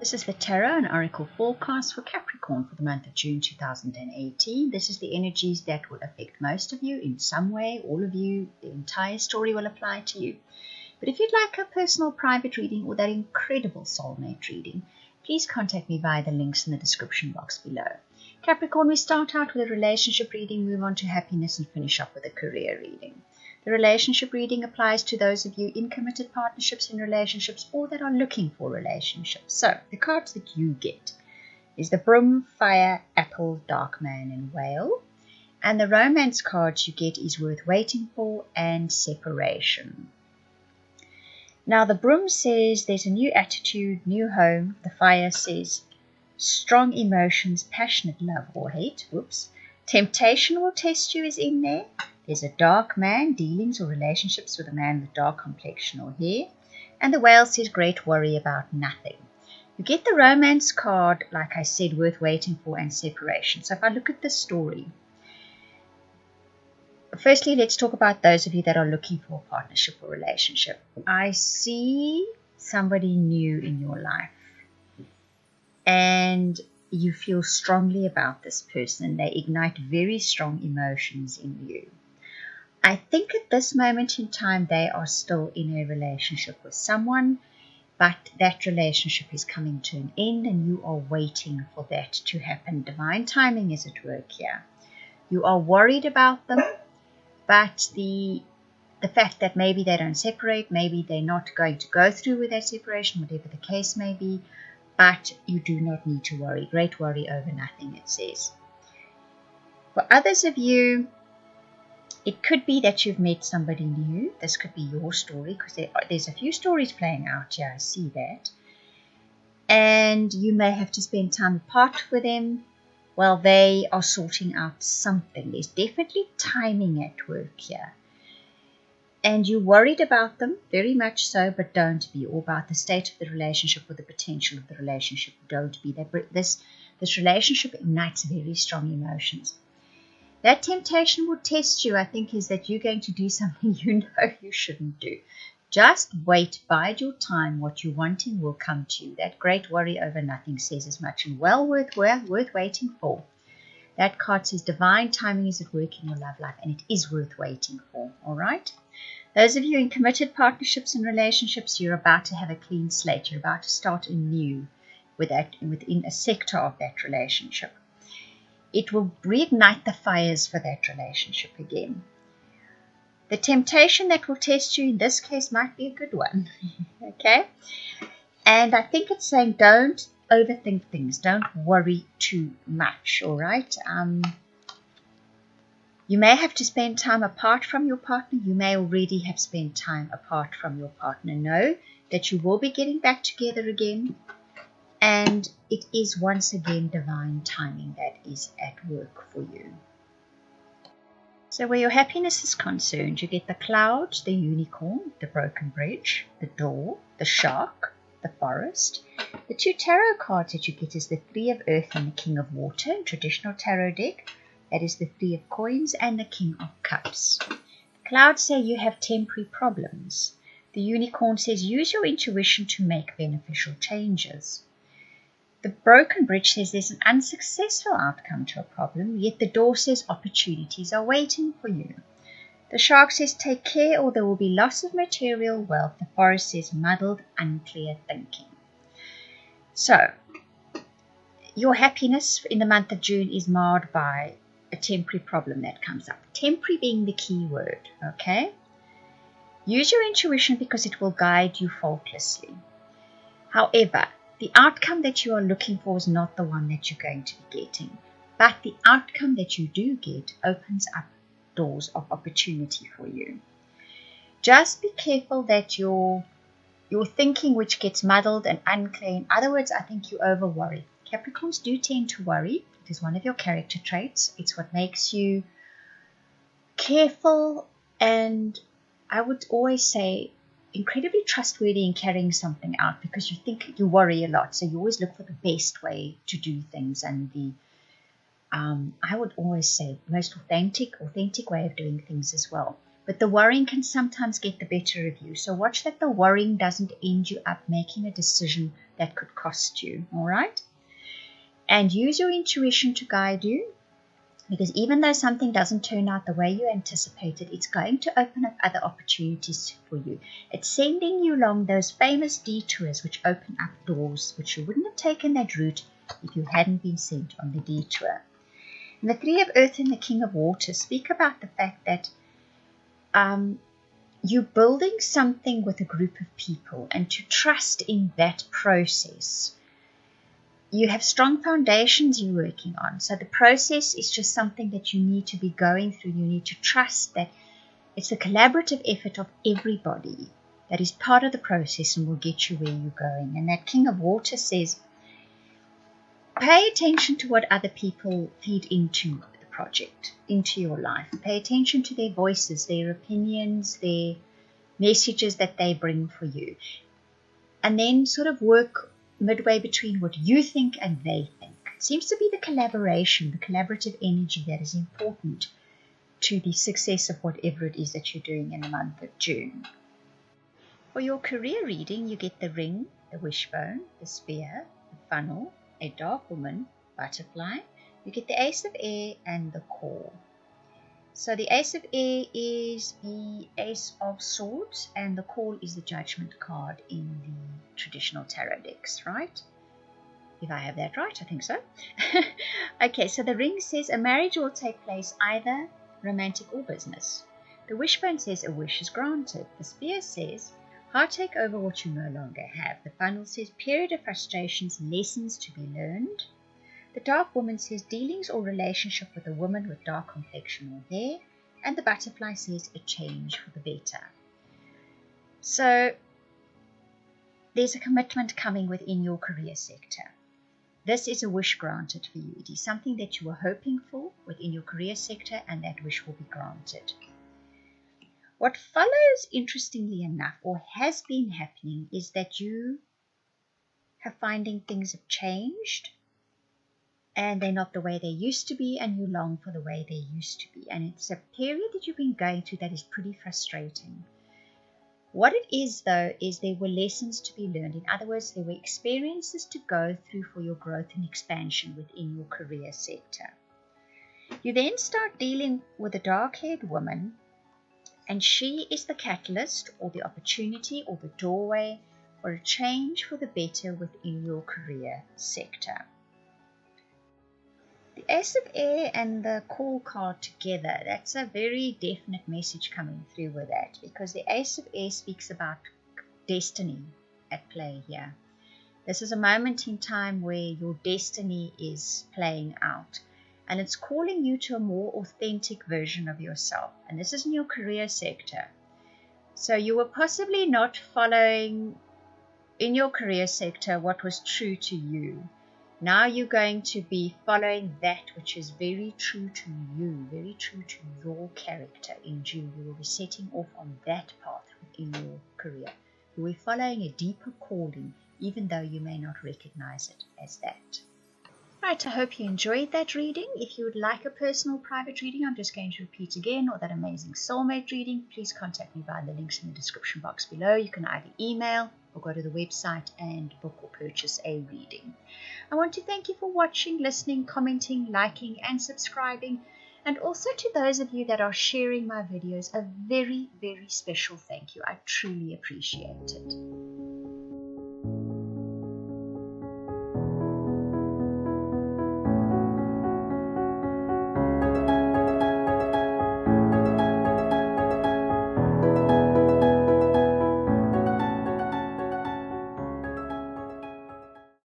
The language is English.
This is the Tarot and Oracle forecast for Capricorn for the month of June 2018. This is the energies that will affect most of you in some way, all of you. The entire story will apply to you. But if you'd like a personal private reading or that incredible soulmate reading, please contact me via the links in the description box below. Capricorn, we start out with a relationship reading, move on to happiness, and finish up with a career reading. The relationship reading applies to those of you in committed partnerships, in relationships, or that are looking for relationships. So, the cards that you get is the Broom, Fire, Apple, Dark Man, and Whale. And the romance cards you get is Worth Waiting For and Separation. Now, the Broom says there's a new attitude, new home. The Fire says strong emotions, passionate love or hate. Whoops. Temptation will test you is in there. There's a Dark Man, dealings or relationships with a man with dark complexion or hair. And the Whale says great worry about nothing. You get the romance card, like I said, Worth Waiting For and Separation. So if I look at the story, firstly, let's talk about those of you that are looking for a partnership or relationship. I see somebody new in your life. And you feel strongly about this person. They ignite very strong emotions in you. I think at this moment in time, they are still in a relationship with someone, but that relationship is coming to an end and you are waiting for that to happen. Divine timing is at work here. You are worried about them, but the fact that maybe they don't separate, maybe they're not going to go through with that separation, whatever the case may be, but you do not need to worry. Great worry over nothing, it says. For others of you, it could be that you've met somebody new. This could be your story because there's a few stories playing out here. I see that. And you may have to spend time apart with them while they are sorting out something. There's definitely timing at work here. And you're worried about them, very much so, but don't be. Or about the state of the relationship or the potential of the relationship. Don't be. This relationship ignites very strong emotions. That temptation will test you, I think, is that you're going to do something you know you shouldn't do. Just wait, bide your time. What you're wanting will come to you. That great worry over nothing says as much, and well worth waiting for. That card says divine timing is at work in your love life, and it is worth waiting for. All right? Those of you in committed partnerships and relationships, you're about to have a clean slate. You're about to start anew within a sector of that relationship. It will reignite the fires for that relationship again. The temptation that will test you in this case might be a good one. Okay? And I think it's saying don't overthink things. Don't worry too much. All right? You may have to spend time apart from your partner. You may already have spent time apart from your partner. Know that you will be getting back together again. And it is once again divine timing that is at work for you. So where your happiness is concerned, you get the cloud, the unicorn, the broken bridge, the door, the shark, the forest. The two tarot cards that you get is the Three of Earth and the King of Water in traditional tarot deck. That is the Three of Coins and the King of Cups. The clouds say you have temporary problems. The unicorn says use your intuition to make beneficial changes. The broken bridge says there's an unsuccessful outcome to a problem, yet the door says opportunities are waiting for you. The shark says take care or there will be loss of material wealth. The forest says muddled, unclear thinking. So, your happiness in the month of June is marred by a temporary problem that comes up. Temporary being the key word, okay? Use your intuition because it will guide you faultlessly. However, the outcome that you are looking for is not the one that you're going to be getting. But the outcome that you do get opens up doors of opportunity for you. Just be careful that your thinking which gets muddled and unclear. In other words, I think you over worry. Capricorns do tend to worry. It is one of your character traits. It's what makes you careful and I would always say incredibly trustworthy in carrying something out because you worry a lot, so you always look for the best way to do things and the I would always say most authentic way of doing things as well. But the worrying can sometimes get the better of you. So watch that the worrying doesn't end you up making a decision that could cost you. All right? And use your intuition to guide you. Because even though something doesn't turn out the way you anticipated, it's going to open up other opportunities for you. It's sending you along those famous detours which open up doors, which you wouldn't have taken that route if you hadn't been sent on the detour. And the Three of Earth and the King of Water speak about the fact that you're building something with a group of people, and to trust in that process. You have strong foundations you're working on. So the process is just something that you need to be going through. You need to trust that it's a collaborative effort of everybody that is part of the process and will get you where you're going. And that King of Water says, pay attention to what other people feed into the project, into your life. Pay attention to their voices, their opinions, their messages that they bring for you. And then sort of work midway between what you think and they think. It seems to be the collaboration, the collaborative energy that is important to the success of whatever it is that you're doing in the month of June. For your career reading, you get the ring, the wishbone, the spear, the funnel, a dark woman, butterfly. You get the Ace of Air and the Core. So the Ace of Air is the Ace of Swords, and the Call is the Judgment card in the traditional tarot decks, right? If I have that right, I think so. Okay, so the ring says a marriage will take place either romantic or business. The wishbone says a wish is granted. The spear says heartache over what you no longer have. The funnel says period of frustrations, lessons to be learned. The dark woman says dealings or relationship with a woman with dark complexion or hair. And the butterfly says a change for the better. So there's a commitment coming within your career sector. This is a wish granted for you. It is something that you were hoping for within your career sector, and that wish will be granted. What follows, interestingly enough, or has been happening, is that you have finding things have changed, and they're not the way they used to be, and you long for the way they used to be. And it's a period that you've been going through that is pretty frustrating. What it is, though, is there were lessons to be learned. In other words, there were experiences to go through for your growth and expansion within your career sector. You then start dealing with a dark-haired woman, and she is the catalyst or the opportunity or the doorway for a change for the better within your career sector. The Ace of Air and the Call card together, that's a very definite message coming through with that, because the Ace of Air speaks about destiny at play here. This is a moment in time where your destiny is playing out, and it's calling you to a more authentic version of yourself. And this is in your career sector. So you were possibly not following in your career sector what was true to you. Now you're going to be following that which is very true to you, very true to your character in June. You will be setting off on that path within your career. You will be following a deeper calling, even though you may not recognize it as that. Right, I hope you enjoyed that reading. If you would like a personal private reading, I'm just going to repeat again, or that amazing soulmate reading, please contact me via the links in the description box below. You can either email or go to the website and book or purchase a reading. I want to thank you for watching, listening, commenting, liking, and subscribing. And also to those of you that are sharing my videos, a very, very special thank you. I truly appreciate it.